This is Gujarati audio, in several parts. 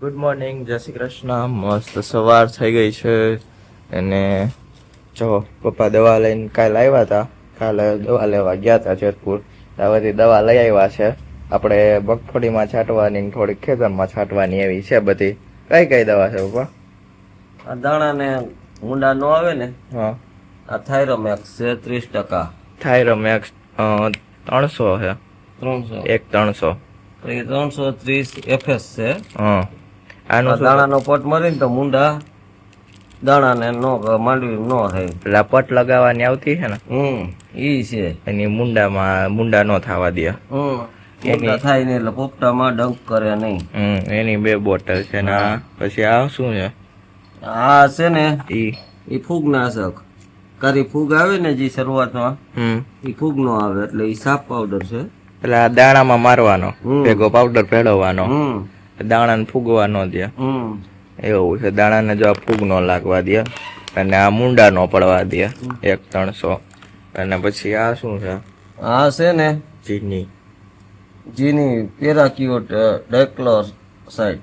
ગુડ મોર્નિંગ, જય શ્રી કૃષ્ણ. મસ્ત સવાર થઈ ગઈ છે અને જો પપ્પા દવા લઈને કાલે આવ્યા હતા. કાલે દવા લેવા ગયા હતા જેતપુર. ત્યાંથી દવા લઈ આવ્યા છે. આપણે મગફળીમાં છાંટવાની, થોડીક ખેતરમાં છાંટવાની એવી છે બધી. કઈ કઈ દવા છે પપ્પા? આ દાણા ને મુંડા નો આવે ને, હા, આ થાયરોમેક્સ છે 30%. થાયરોમેક્સ 300 છે, 300 એક 300. તો એ 330 FS છે. હા, આનું શું? દાણાનો પટ મરીને તો મુંડા દાણાને નો માંડવી નો થાય. પેલા પટ લગાવવાની આવતી છે ને, ઈ છે. એની મુંડા નો થવા દે. મુંડા થાય ને એટલે પોપટામાં ડંક કરે નહીં. એની 2 બોટલ છે ને પછી આ શું છે? આ છે ને ઈ ફૂગનાશક. કારી ફૂગ આવે ને જે શરૂઆતમાં, એ ફૂગ નો આવે એટલે ઈ સાફ પાવડર છે. પેલા દાણામાં મારવાનો, ભેગો પાવડર ભેળવવાનો, દાણાને ફૂગવા ન દે. એવું છે. દાણાને જો ફૂગ નો લાગવા દે અને આ મુંડા નો પડવા દે. 1 300. અને પછી આ શું છે? આ છે ને જીની પેરાક્યુટ ડાયક્લોસાઇડ.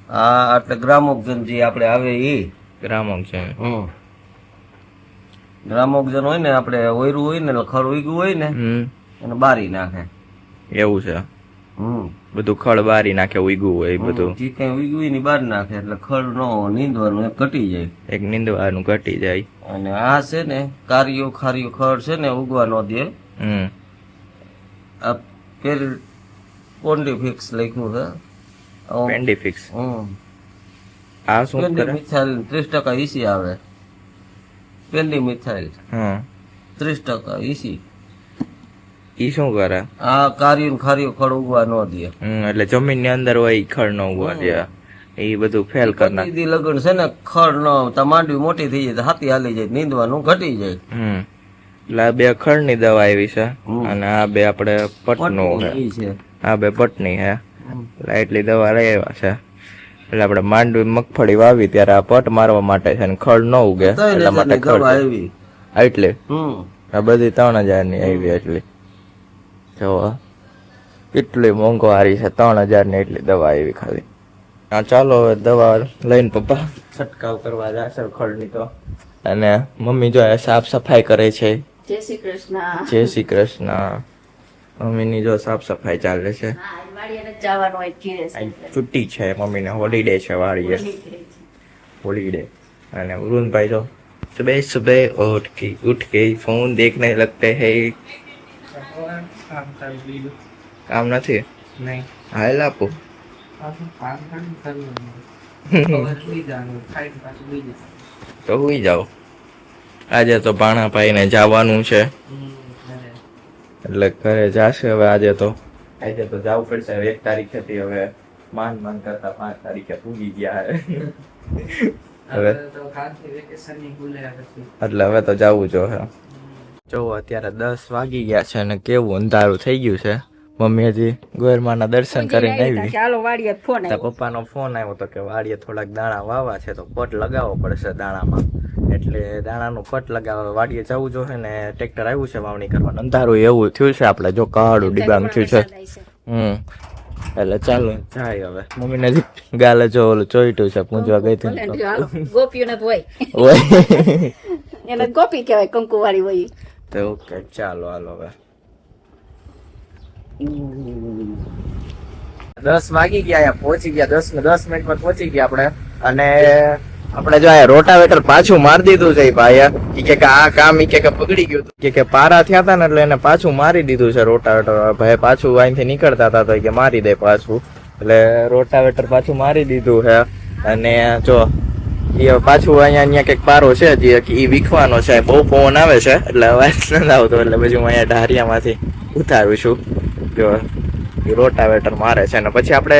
આ એટલે ગ્રામોક્ઝન જે આપણે આવે એ ગ્રામોક છે. ગ્રામોક્ઝન હોય ને, આપણે ઓયરું હોય ને, ખર ઉગ્યું હોય ને એને બારી નાખે. એવું છે. બધું ખળ બારી નાખે, ઉગ્યું હોય બધું. જે કઈ ઉગ્યું હોય ને બારી નાખે એટલે ખડ નો નીંદવાનું એક ઘટી જાય. એક નીંદવાનું ઘટી જાય. અને આ છે ને કારિયો ખારિયો ખડ છે ને ઉગવા ન દે. આ પોન્ડિફિક્સ લખ્યું છે. પેન્ડિફિક્સ. આ શું કરે? મિથાઇલ 30% ઈસી આવે. પેન્ડી મિથાઇલ 30% ઈસી. ઈ શું કરે? આ કાર્યું ખાર્યું ખડ ઉગવા ન દે. એટલે જમીન ની અંદર હોય ખડ ન ઉગવા દે. એ બધું ફેલ કરી નાખે. દીદી લગન છે ને ખડ નો માંડવી મોટી થઈ જાય તો હાથી હાલી જાય, નીંદવાનું ઘટી જાય. એટલે આ 2 ખડ ની દવા આવી છે અને આ 2 આપણે પટનું છે. આ 2 પટની છે. એટલી દવા લઈ આવ્યા છે. એટલે આપણે માંડવી મગફળી વાવી ત્યારે આ પટ મારવા માટે છે ને ખડ ન ઉગે એટલા માટે ખડ આવી. એટલે આ બધી 3000 ની આવી. એટલી જો કેટલી મોંઘવારી છે. 3000 ની એટલી દવા આવી ખાલી. હા, ચાલો હવે દવા લઈને પપ્પા છંટકાવ કરવા જશે ખડની તો. અને મમ્મી જો સાફ સફાઈ કરે છે. જય શ્રી કૃષ્ણ. જય શ્રી કૃષ્ણ. મમ્મીની જો સાફ સફાઈ ચાલે છે. છુટ્ટી છે મમ્મીને, હોલીડે છે વાળીએ, હોલીડे. અને વરુણભાઈ તો सुबह सुबह उठ के फोन देखने लगते हैं. काम નથી નહીં. હાલ આપો તો હુઈ જાઓ. આજે તો ભાણાભાઈ ને જવાનું છે એટલે ઘરે જાશે હવે. આજે તો જવું પડશે. 1 તારીખે થી હવે માન કરતા 5 તારીખે પૂગી ગયા હવે એટલે હવે તો જવું જોઈએ. જો અત્યારે 10 વાગી ગયા છે અને કેવું અંધારું થઈ ગયું છે. મમ્મી હજી ગોરમાના દર્શન કરીને આવી. પપ્પાનો ફોન આવ્યો તો કે વાડીએ થોડાક દાણા વાવા છે તો પટ લગાવવો પડશે દાણામાં. એટલે દાણાનું પટ લગાવવા વાડીએ જવું જોઈએ ને ટ્રેક્ટર આવ્યું છે વાવણી કરવાનું. અંધારું એવું થયું છે આપણે જો કાળું ડિબાંગ થયું છે. એટલે ચાલો જાય હવે. મમ્મી ને ગાલે જો ઓલું ચોઈટું છે પૂંજવા ગઈ હતી ગોપીઓને હોય એને ગોપી કહેવાય, કંકુ વાળી હોય. તો ઓકે ચાલો હાલો હવે. 10 વાગી ગયા, પહોંચી ગયા. 10 મિનિટમાં પહોંચી ગયા આપણે. અને આપણે જો રોટાવેટર પાછું મારી દીધું છે ભાઈ. કે આ કામ કે બગડી ગયું કે પારા થયા હતા ને એટલે એને પાછું મારી દીધું છે રોટાવેટર. ભાઈ પાછું અહીંથી નીકળતા હતા તો કે મારી દે પાછું. એટલે રોટાવેટર પાછું મારી દીધું છે. અને જો એ પાછું અહીંયા કઈક પારો છે જે એ વીખવાનો છે. બહુ પવન આવે છે એટલે અવાજ નથી આવતો એટલે પછી હું અહીંયા ઢારિયામાંથી ઉતારું છું. જો રોટાવેટર મારે છે. ને પછી આપણે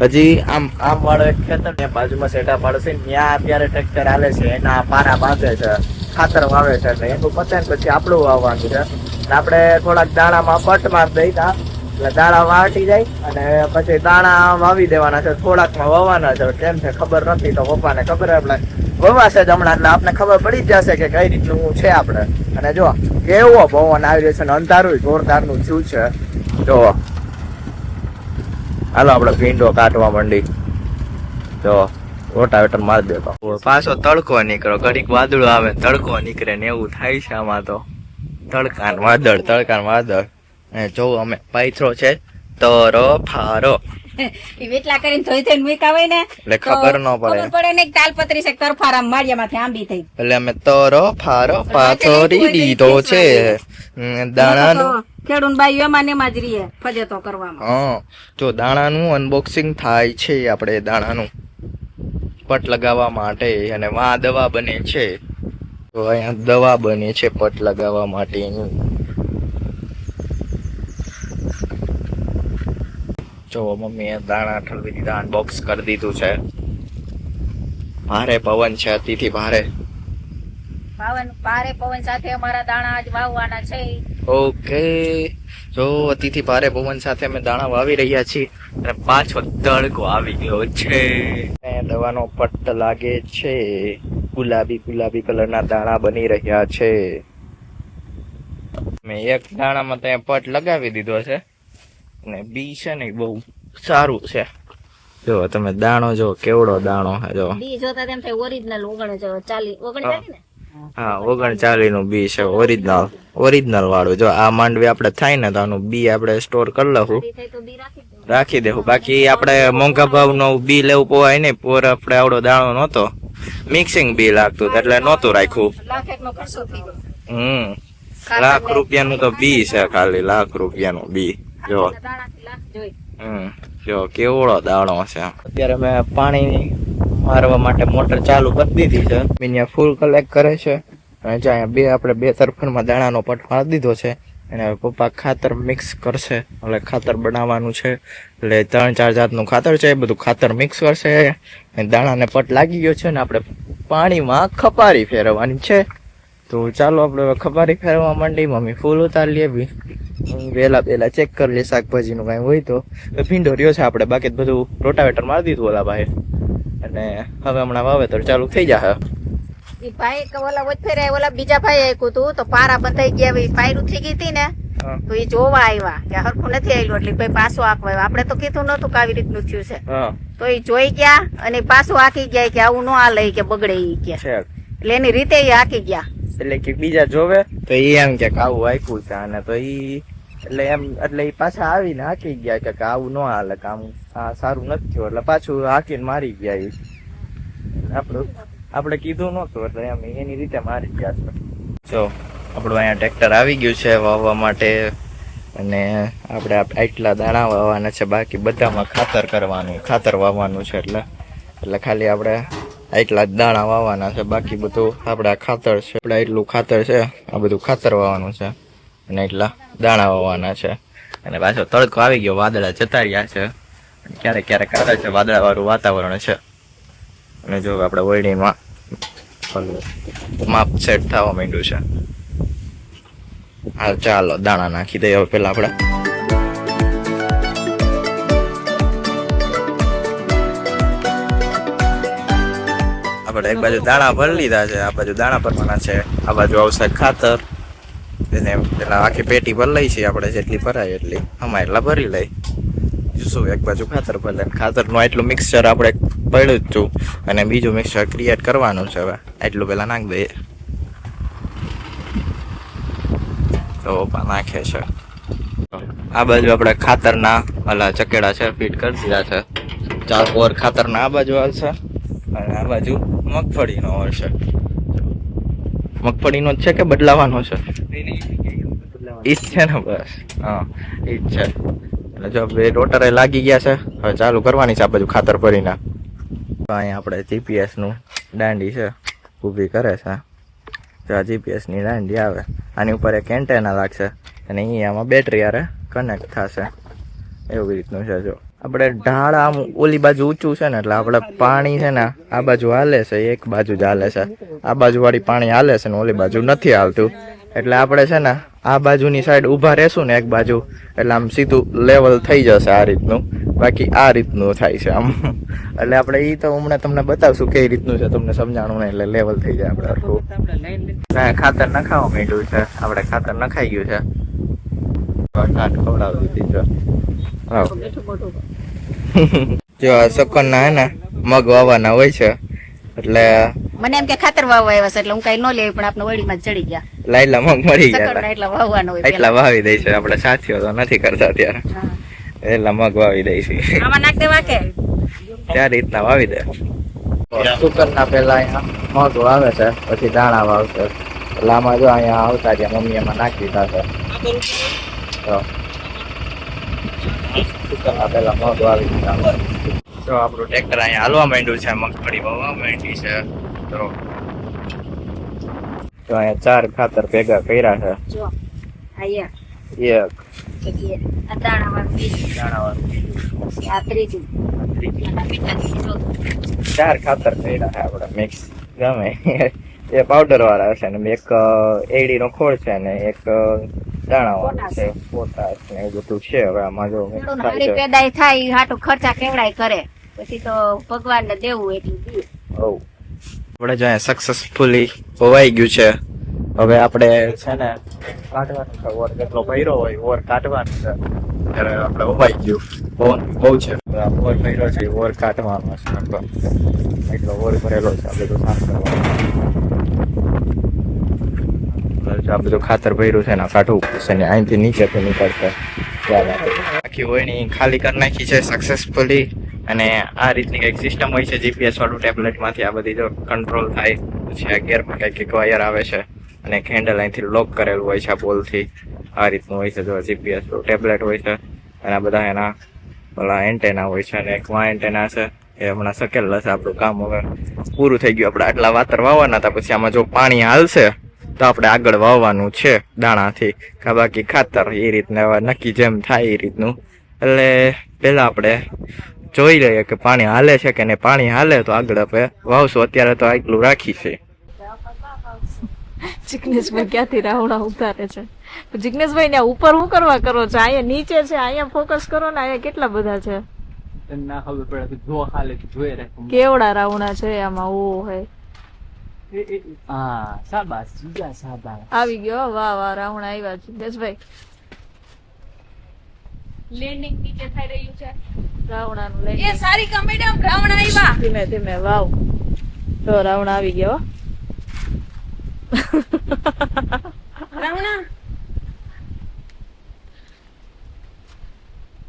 હજી આમ વાળો એક ખેતર ને બાજુમાં સેટા પાડશે ત્યાં અત્યારે ટ્રેક્ટર હાલે છે. એના પારા બાંધે છે, ખાતર વાવે છે. એટલે એનું પતે ને પછી આપણું વાવવાનું છે. આપણે થોડાક દાણામાં પટ માર દઈતા એટલે દાણા વાટી જાય અને પછી દાણા વાવી દેવાના છે. થોડાકમાં વાવવાના છે. કેમ છે ખબર નથી તો પપ્પાને ખબર. આપણે વવાશે જ હમણાં એટલે આપણે ખબર પડી જ જશે કે કઈ રીતનું છે આપણે. અને જો કેવો પવન આવી રહ્યો છે ને અંધારું જોરદારનું થયું છે. જો હાલો આપણે ભીંડો કાઢવા માંડી. જો રોટાવેટર મારી દેતો પાછો તડકો નીકળો, ઘડીક વાદળો આવે તડકો નીકળે ને એવું થાય છે આમાં તો. તડકા ને વાદળ અને જો અમે પાયથરો છે તરો ફારો એ વેટલા કરીને ધોઈ થઈને મૂકા હોય ને એટલે ખબર ન પડે. ખબર પડે ને કે તાલપત્રી છે તરફારા માળિયામાંથી આંબી થઈ. એટલે અમે તરો ફારો પાથરી દીધો છે દાણાનું. ખેડૂત બાઈ એમાં ને એમાં જ રહીએ ફજેતો કરવામાં. હા જો દાણાનું અનબોક્સિંગ થાય છે આપણે દાણાનું પટ લગાવવા માટે, અને વા દવા બને છે. તો અહીંયા દવા બને છે પટ લગાવવા માટેની. જો મમ્મીએ દાણા ઠલવી દીધા, અનબોક્સ કરી દીધું છે. ભારે પવન છે, અતિથી ભારે. ભારે પવન સાથે અમારા દાણા આજ વાવવાના છે. ઓકે જો અતિથી ભારે પવન સાથે અમે દાણા વાવી રહ્યા છીએ અને પાછો તડકો આવી ગયો છે. દવાનો પટ્ટ લાગે છે, ગુલાબી કલરના દાણા બની રહ્યા છે. મેં એક દાણામાં ત્યાં પટ લગાવી દીધો છે અને બી છે ને બહુ સારું છે. જો તમે દાણો જો કેવડો દાણો છે જો. બી જોતા તેમ થાય ઓરિજિનલ 39 ને. હા 39 નું બી છે, ઓરિજિનલ વાળું. જો આ માંડવી આપણે થાય ને તો આનું બી આપણે સ્ટોર કરી લઉં, રાખી દેવું. બાકી આપણે મોંઘા ભાવનું બી લેવું પોવાય નહીં. પોર આપણે આવડો દાણો નહોતો, મિક્સિંગ બી લાગતું એટલે નહોતું રાખ્યું. લાખ રૂપિયાનું તો બી છે, ખાલી લાખ રૂપિયાનું બી. જો જો કેવડો દાણો છે. અત્યારે મેં પાણી મારવા માટે મોટર ચાલુ કરી દીધી છે. અહીંયા ફૂલ કલેક્ટ કરે છે અને જ્યાં આપણે બે તરફમાં દાણાનો પટ મારી દીધો છે. અને પપ્પા ખાતર મિક્સ કરશે, એટલે ખાતર બનાવવાનું છે. એટલે 3-4 જાતનું ખાતર છે, બધું ખાતર મિક્સ કરશે. અને દાણાને પટ લાગી ગયો છે ને આપણે પાણીમાં ખપારી ફેરવવાની છે. તો ચાલો આપણે ખપારી ફેરવવા માંડી. મમ્મી ફૂલ ઉતારી લેવી, વેલા ચેક કરી લે શાકભાજીનું કાંઈ હોય તો. ભીંડો રહ્યો છે આપણે, બાકી બધું રોટાવેટર મારી દીધું ઓલા ભાઈ. અને હવે હમણાં વાવેતર ચાલુ થઈ જશે. ઈ ભાઈ ઓલા વચ્ચે ઓલા બીજા ભાઈ આયકું તું તો પારા બંધાઈ ગયા, પાયરું થઈ ગઈ હતી ને તો એ જોવા આવ્યા કે હરખું નથી આવ્યું એટલે ભાઈ પાછું આંકવા. આપણે તો કીધું નતું કે આવી રીતનું થયું છે, તો એ જોઈ ગયા અને પાછું આંકી ગયા કે આવું ન હાલે કે બગડે ઈ કે. એટલે એની રીતે એ આંકી ગયા. એટલે કે બીજા જોવે તો એ એમ કે આવું આંક્યું છે અને તો ઈ એટલે એ પાછા આવીને હાકી ગયા કે આવું ન હાલે, કામ આ સારું નથી થયું. એટલે પાછું હાકીને મારી ગયા. આપણે કીધું નતું એટલે એમ એની રીતે મારી ગયા છે. જો આપણું અહીંયા ટ્રેક્ટર આવી ગયું છે વાવવા માટે અને આપણે આટલા દાણા વાવવાના છે. બાકી બધામાં ખાતર વાવવાનું છે. એટલે ખાલી આપણે આટલા જ દાણા વાવવાના છે. બાકી બધું આપણે ખાતર છે, આપણે એટલું ખાતર છે, આ બધું ખાતર વાવવાનું છે અને એટલા દાણા વાવવાના છે. અને પાછો તડકો આવી ગયો, વાદળા જતા રહ્યા છે, ક્યારેક આવે છે, વાદળા વાળું વાતાવરણ છે. અને જો આપણે ઓરડીમાં માપ સેટ થવા માંડ્યું છે. હા ચાલો દાણા નાખી દઈએ હવે પેલા આપણે એક બાજુ દાણા ભરી લીધા છે, આ બાજુ દાણા ભરવાના છે, આ બાજુ આવશે ખાતર. એને પેલા આખી પેટી ભરી લઈ છે આપણે, જેટલી ભરાય એટલી આમાં એટલા ભરી લઈ. શું એક બાજુ ખાતર ભરે, ખાતરનું એટલું મિક્સચર આપણે પડ્યું જ છું અને બીજું મિક્સચર ક્રિએટ કરવાનું છે. હવે એટલું પેલા નાખી દઈએ. તો નાખે છે. આ બાજુ આપણે ખાતરના ઓલા ચકેડા છે ફીટ કરી દીધા છે. 4 પોર ખાતરના આ બાજુ આવશે અને આ બાજુ મગફળીનો આવશે. મગફળીનો જ છે કે બદલાવાનો છે? ઈ જ છે ને, બસ હા ઈ જ છે. એટલે જો બે રોટરે લાગી ગયા છે, હવે ચાલુ કરવાની છે આ બાજુ ખાતર ભરીને. અહીંયા આપણે જીપીએસ નું દાંડી છે ઊભી કરે છે. તો આ જીપીએસ ની દાંડી આવે, આની ઉપર એક એન્ટેના લાગશે અને અહીંયામાં બેટરી આરે કનેક્ટ થશે. એવી રીતનું છે. જો આપણે ઢાળ આમ ઓલી બાજુ ઊંચું છે ને એટલે આપણે પાણી છે ને આ બાજુ હાલે છે, એક બાજુ જ હાલે છે. આ બાજુ વાળી પાણી હાલે છે ને ઓલી બાજુ નથી હાલતું. એટલે આપણે છે ને આ બાજુની સાઈડ ઊભા રહેશું ને એક બાજુ, એટલે આમ સીધું લેવલ થઈ જશે આ રીતનું. બાકી આ રીતનું થાય છે આમ. એટલે આપણે ઈ તો હમણાં તમને બતાવશું કઈ રીતનું છે, તમને સમજાણું ને એટલે લેવલ થઈ જાય આપણે હરખું. ખાતર નખાવા માંડ્યું છે આપણે, ખાતર નખાઈ ગયું છે. ખવડાવી દીધી છે. જો આ શકરના હે ને મગ વાવવાના હોય છે એટલે મને એમ કે ખાતર વાવવા આવ્યા છે એટલે હું કઈ ન લેવી પણ આપણે વળીમાં જ ચડી ગયા લાયલા મગ મળી ગયા સકરના એટલા વાવવાનો હોય એટલા વાવી દઈ છે આપણે સાથીઓ તો નથી કરતા ત્યારે હા. એટલા મગ વાવી દઈ છે આમાં નાખ દેવા કે ત્યાં રીતના વાવી દે શુકરના પેલા અહીંયા મગ વાવે છે પછી દાણા વાવશે એટલે આમાં જો અહીંયા આવતા જ્યાં મમ્મી એમાં નાખી દીધા છે તો શુકરના પેલા મગ વાવી દીધા તો આપણું ટ્રેક્ટર અહીંયા હાલવા માંડ્યું છે મગફળી વાવવા માંડી છે તો અહીંયા 4 ખાતર ભેગા કર્યા છે જો આયા એક આ દાણા વાળી દાણા વાળું આ ત્રીજું અને આ મીઠાની ચોથું 4 ખાતર કર્યા છે આપણે મિક્સ ગમે એ પાવડર વાળા છે ને એક એડી નો ખોળ છે ને એક દાણા વાળું છે પોટાશ ને એવું બધું છે હવે આમાં જો mix ખેડૂતને થાય હારી છે. પેદાય થાય ઈ હાટું ખર્ચા કેવડાય કરે પછી તો ભગવાનને દેવું એટલું દે હઉ. આપણે જો અહીંયા સક્સેસફુલી હોવાઈ ગયું છે હવે આપણે છે ને કાઢવાનું છે ઓર કેટલો ભર્યો હોય ઓર કાઢવાનું છે ત્યારે આપણે હોવાઈ ગયું પવન બહુ છે હવે આ ઓર ભર્યો છે ઓર કાઢવાનો છે આપણો. એટલો ઓર ભરેલો છે આ બધું સાફ કરવાનું આ બધું ખાતર ભર્યું છે ને આ કાઢવું પડશે ને અહીંથી નીચેથી નીકળશે આખી હોયની ખાલી કરી નાખી છે સક્સેસફુલી અને આ રીતની કંઈક સિસ્ટમ હોય છે જીપીએસ વાળું ટેબ્લેટમાંથી આ બધી જો કંટ્રોલ થાય પછી આ ગેરમાં કંઈક વાયર આવે છે અને એક હેન્ડલ અહીંથી લોક કરેલું હોય છે આ બોલથી આ રીતનું હોય છે જો જીપીએસ ટેબ્લેટ હોય છે અને આ બધા એના ઓલા એન્ટેના હોય છે અને એક એન્ટેના છે એ હમણાં સકેલ હશે આપણું કામ હવે પૂરું થઈ ગયું આપણે આટલા વાતર વાવવાના હતા પછી આમાં જો પાણી હાલશે તો આપણે આગળ વાવવાનું છે દાણાથી કે બાકી ખાતર એ રીતના હવે નક્કી જેમ થાય એ રીતનું એટલે પહેલા આપણે જોઈ લઈએ કે પાણી હાલે છે કે નહીં પાણી હાલે તો આગળ આપણે વાવશું અત્યારે તો આટલું રાખી છે જિગ્નેશભાઈ ક્યાંથી રાવણા ઉતારે છે જિગ્નેશભાઈ ને ઉપર શું કરવા કરો છો અહીંયા નીચે છે અહીંયા ફોકસ કરો ને અહીંયા કેટલા બધા છે ના ખબર પડે તો જો હાલે તો જોઈ રાખો કેવડા રાવણા છે આમાં ઓ હે હા શાબાશ જીજા શાબાશ આવી ગયો વાહ વાહ રાવણા આવ્યા જિગ્નેશભાઈ લેન્ડિંગ નીચે થઈ રહ્યું છે રાવણાનું લેન્ડિંગ એ સારી મેડમ રાવણા આવ્યા ધીમે ધીમે વાવ તો રાવણા આવી ગયો રાવણા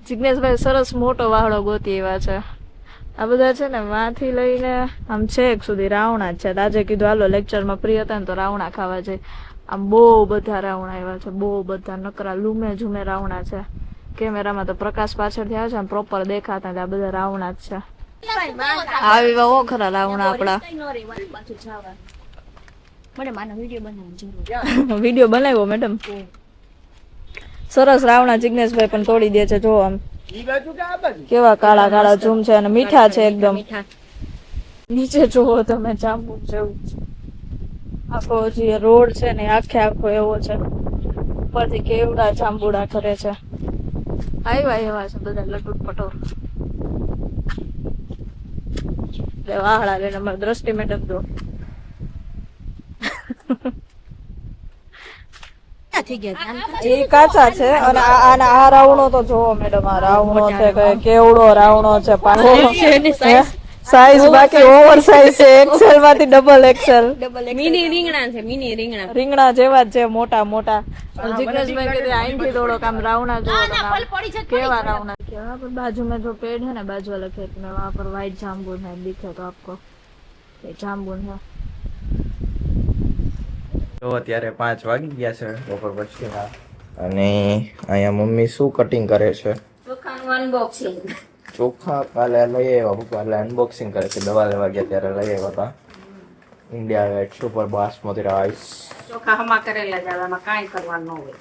જિગ્નેશભાઈ સરસ મોટો વાહડો ગોતી એવા છે આ બધા છે ને માંથી લઈને આમ છેક સુધી રાવણા જ છે આજે કીધું હાલો લેક્ચરમાં ફ્રી હતા ને તો રાવણા ખાવા છે આમ બહુ બધા રાવણા આવ્યા છે બહુ બધા નકરા લૂમે ઝૂમે રાવણા છે કેમેરામાં તો પ્રકાશ પાછળથી આવે છે આમ પ્રોપર દેખાતા આ બધા રાવણા જ છે આવી ઓ ખરા રાવણા આપડા વિડીયો બનાવ્યો મેડમ સરસ રાવણા જિગ્નેશભાઈ પણ તોડી દે છે જો આમ કેવા કાળા કાળા ઝૂમ છે અને મીઠા છે એકદમ નીચે જોવો તમે જાંબુ જેવું આખો જે રોડ છે ને આખે આખો એવો છે ઉપરથી કેવડા જાંબુડા કરે છે આવ્યા એવા છે બધા લટુટ પટોર વાહડા લઈને અમારે દ્રષ્ટિ મેડમ જો એ કાચા છે અને આ રાવણો તો જોવો મેડમ આ રાવણો છે કેવડો રાવણો છે સાઈઝ બાકી ઓવર સાઈઝ છે એક્સેલ માંથી ડબલ એક્સેલ મિની રીંગણા છે મિની રીંગણા રીંગણા જેવા જ છે મોટા મોટા જિગ્નેશભાઈ કે આઈથી થોડો કામ રાવણા જોવો કેવા રાવણા કેવા पर बाजू में जो पेड़ है ना बाजू वाले खेत में वहाँ पर व्हाइट जामुन है दिखे तो आपको ये जामुन है તો અત્યારે 5 વાગી ગયા છે બપોર પછીના અને અહીંયા મમ્મી શું કટિંગ કરે છે ચોખાનું અનબોક્સિંગ ચોખા કાલે લઈ આવ્યા પપ્પા એટલે અનબોક્સિંગ કરે છે દવા લેવા ગયા ત્યારે લઈ આવ્યા હતા India Gate super basmati rice ચોખા હમા કરેલા જ આવે, આમાં કાંઈ કરવાનું ન હોય.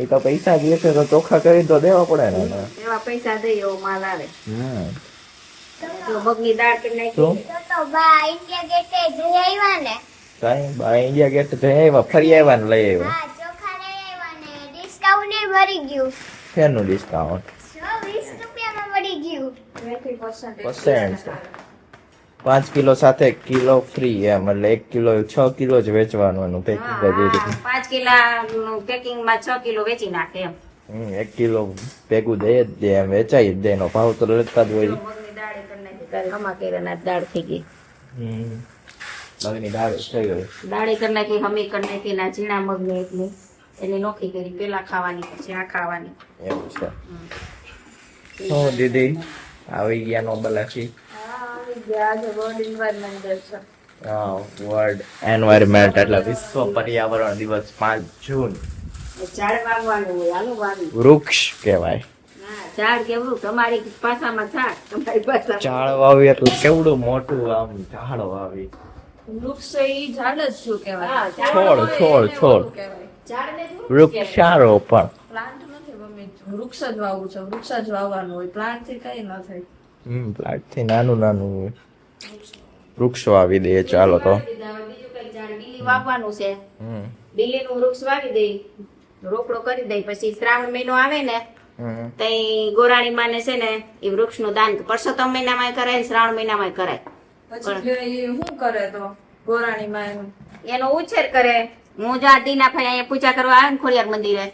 એ તો પૈસા દે છે તો ચોખા કરી તો દેવા પડે ને એવા પૈસા દઈ એવો માલ આવે. હમ જો મગની દાળ કરી નાખી તો બા ઇન્ડિયા ગેટે જઈ આવ્યા ને કઈ બા ઇન્ડિયા ગેટ જઈ આવ્યા ફરી આવ્યા ને લઈ આવ્યા હા ચોખા લઈ આવ્યા ને ડિસ્કાઉન્ટ એ ભરી ગયું શેનું ડિસ્કાઉન્ટ 20 રૂપિયામાં મળી ગયું 20% 5 કિલો સાથે કિલો ફ્રી એમ એટલે 1 કિલો 6 કિલો જ વેચવાનું એનું પેકિંગ જ એ રીતનું 5 કિલા પેકિંગ માં 6 કિલો વેચી નાખે એમ. 1 કિલો ભેગું દે જ દે, એમ વેચાઈ જ દે, એનો ભાવ તો લેતા જ હોય. મગની દાળ કરી નાખી કાલે હમા કર્યા દાળ થઈ ગઈ મગની દાળ થઈ ગઈ. દાળી કરી નાખી હમી કરી નાખી ના ઝીણા મગની એટલી એની નોખી કરી પેલા ખાવાની પછી આ ખાવાની એવું છે. શું દીદી આવી ગયા નો બલાથી? આજે વર્લ્ડ એન્વાયરમેન્ટ ડે છે. વર્લ્ડ એન્વાયરમેન્ટ એટલે વિશ્વ પર્યાવરણ દિવસ 5 જૂન. ઝાડ વાવવાનું હોય હાલો વાવી વૃક્ષ કહેવાય. ના ઝાડ કેવડું તમારી ભાષામાં ઝાડ તમારી ભાષામાં ઝાડ વાવી એટલે કેવડું મોટું આમ ઝાડ વાવી. વૃક્ષ ઈ ઝાડ જ શું કહેવાય? છોડ ઝાડને જ વૃક્ષારોપણ. પ્લાન્ટ નથી મમ્મી, વૃક્ષ જ વાવવું છે, વૃક્ષ જ વાવવાનું હોય, પ્લાન્ટ થી કઈ ન થાય. પ્લાન્ટ થી નાનું હોય. વૃક્ષ વાવી દઈએ ચાલો તો. બીજું કઈ ઝાડ બીલી વાવવાનું છે બીલીનું વૃક્ષ વાવી દઈ રોપડો કરી દઈ પછી શ્રાવણ મહિનો આવે ને તઈ ગોરાણી માને છે ને એ વૃક્ષનું દાન પરસોત્તમ મહિનામાં કરાય શ્રાવણ મહિનામાં કરાય પછી એ શું કરે તો ગોરાણી માં એનો ઉછેર કરે. હું જા દીના ભાઈ અહીંયા પૂજા કરવા આવે ને ખોડિયાર મંદિરે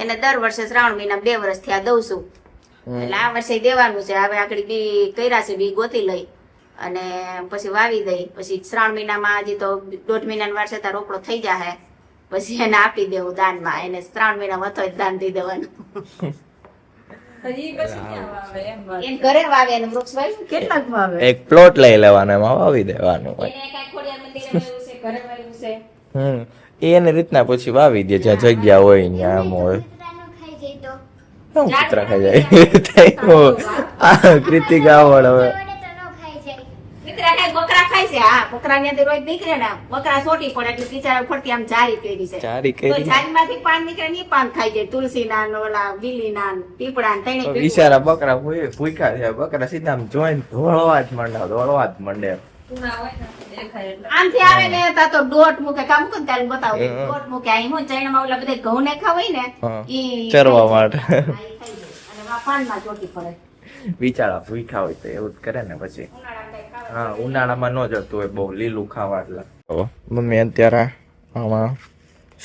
એને દર વર્ષે શ્રાવણ મહિના 2 વર્ષથી આ દઉં છું. એટલે આ વર્ષે દેવાનું છે. હવે આગળ બી કર્યા છે બી ગોતી લઈ અને પછી વાવી દઈ પછી શ્રાવણ મહિનામાં હજી તો 1.5 મહિનાનો વાર છે ત્યાં રોપડો થઈ જાય પછી એને આપી દેવું દાનમાં. એને શ્રાવણ મહિના વતો જ દાન દઈ દેવાનું. ઈ પછી ક્યાં વાવે એમ વાત. એને ઘરે વાવે એને વૃક્ષ વાવ્યું કેટલાક વાવે? એક પ્લોટ લઈ લેવાનો, એમાં વાવી દેવાનું હોય. એને કઈ ખોડિયાર મંદિરે વાવ્યું છે ઘરે વાવ્યું છે એની રીતના પછી વાવી દે જ્યાં જગ્યા હોય ત્યાં આમ હોય. કૂતરાનું ખાઈ જાય તો શું કૂતરા ખાઈ જાય? કૃતિકા આવડ હવે વડે તો ન ખાઈ જાય. કૂતરા ખાય બકરા ખાય છે. હા બકરા ને રોજ નીકળે ને બકરા સોટી પડે એટલે બિચારા ફરતી આમ જારી કરી છે ચારી તો કરી જારીમાંથી પાન નીકળે ને ઈ પાન ખાઈ જાય. તુલસી ના ને ઓલા બીલી ના ને પીપળા ને તણે ભેગું. બિચારા બકરા ભૂખ્યા છે. બકરા સીધા આમ જોઈને દોડવા જ માંડે. પૂના હોય ને દેખાય એટલે આમથી આવે ને તા તો દોટ મૂકે કા મૂકે ને ત્યારે બતાવું દોટ મૂકે. અહીં હું ચૈણામાં ઓલા બધા ઘઉં ને ખાવાય ને ઈ ચરવા માટે હા, ઈ ખાઈ જાય. અને વા પાનમાં ચોટી પડે. બિચારા ભૂખ્યા હોય તો એવું જ કરે ને પછી. હા ઉનાળામાં ન જતું હોય બહુ લીલું ખાવા એટલે. મમ્મી અત્યારે આમાં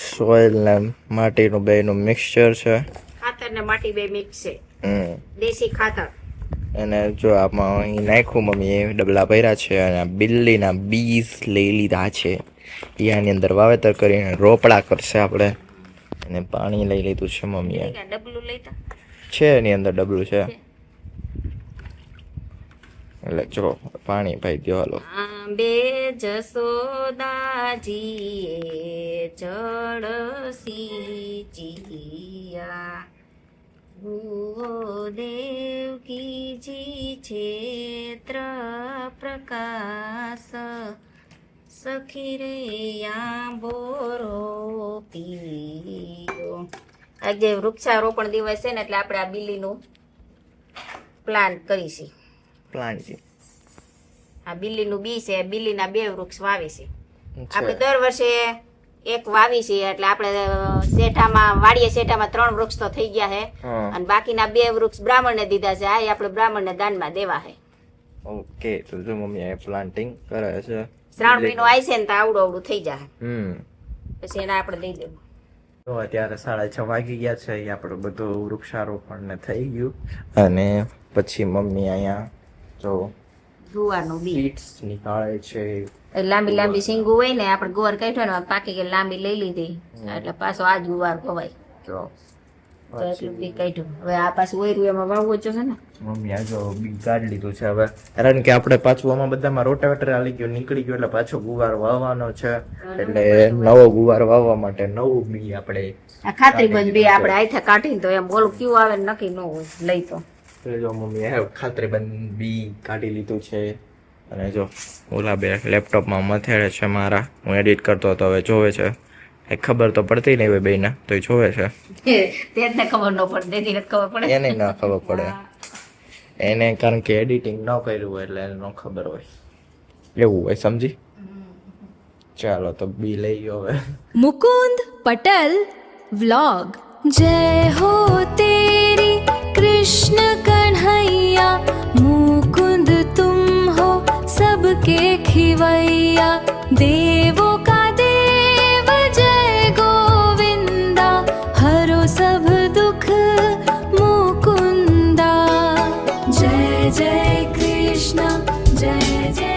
સોઇલ ને માટીનું બેનું મિક્સચર છે. ખાતર ને માટી બે મિક્સ છે હમ દેશી ખાતર. અને જો આમાં અહીં નાખ્યું મમ્મી એ ડબલા ભર્યા છે અને આ બિલ્લીના બીજ લઈ લીધા છે. એ આની અંદર વાવેતર કરીને રોપડા કરશે આપણે. અને પાણી લઈ લીધું છે મમ્મીએ. ડબલું લઈતા છે એની અંદર ડબલું છે એટલે જો પાણી પાઈ દો હાલો. આંબે જસોદાજીએ જળસી ચિયા દેવકી જી ક્ષેત્ર પ્રકાશ સખી રે આંબોરો પીયો. આજે વૃક્ષારોપણ દિવસ છે ને એટલે આપણે આ બિલ્લીનું પ્લાન કરીશું. પ્લાન્ટ આ બિલ્લીનું બી છે બિલ્લીના 2 વૃક્ષ વાવી છે આપણે દર વર્ષે એક વાવી છે એટલે આપણે શેઠામાં વાડીએ શેઠામાં 3 વૃક્ષ તો થઈ ગયા છે અને બાકીના 2 વૃક્ષ બ્રાહ્મણને દીધા છે. આ આપણે બ્રાહ્મણને દાનમાં દેવા છે. ઓકે તો જો મમ્મી આ પ્લાન્ટિંગ કરે છે. શ્રાવણ મહિનો આવી છે ને તો આવડું થઈ જાય પછી એને આપણે દઈ દેવું. તો અત્યારે 6:30 વાગી ગયા છે. આપણે બધું વૃક્ષારોપણ ને થઈ ગયું અને પછી મમ્મી અહીંયા જો ગુવારનું બી સીડ્સ નીકાળે છે. લાંબી લાંબી સિંગુ હોય ને આપણે ગુવાર કાઢ્યો ને પાકી કે લાંબી લઈ લીધી એટલે પાછો આ જ ગુવાર ખવાય જો તો એટલું બી કાઢ્યું. હવે આ પાછું ઓયરું એમાં વાવવું જ છે ને મમ્મી આ જો બી કાઢી લીધું છે હવે કારણ કે આપણે પાછું આમાં બધામાં રોટાવેટર આલી ગયું નીકળી ગયું એટલે પાછો ગુવાર વાવવાનો છે એટલે નવો ગુવાર વાવવા માટે નવું બી આપણે આ ખાતરી બંધ બી આપણે આથે કાઢીને તો એમ બોલું ક્યુ આવે ને નક્કી ન હોય લઈ તો જો મમ્મી ખાતરીબંધ બી કાઢી લીધું છે અને જો ઓલા બે લેપટોપમાં મથેડે છે મારા. હું એડિટ કરતો હતો હવે જોવે છે. એ ખબર તો પડતી નહીં હોય બેને તો જોવે છે. તેને ખબર ન પડે દેદી ને ખબર પડે એને ના ખબર પડે એને કારણ કે એડિટિંગ ન કર્યું હોય એટલે એને ન ખબર હોય એવું હોય સમજી. ચાલો તો બી લઈ ગયો હવે. मुकुंद पटल व्लॉग जय हो तेरी कृष्ण कन्हैया मुकुंद तुम हो सबके खिवैया देवो का देव जय गोविंदा हरो सब दुख जय जय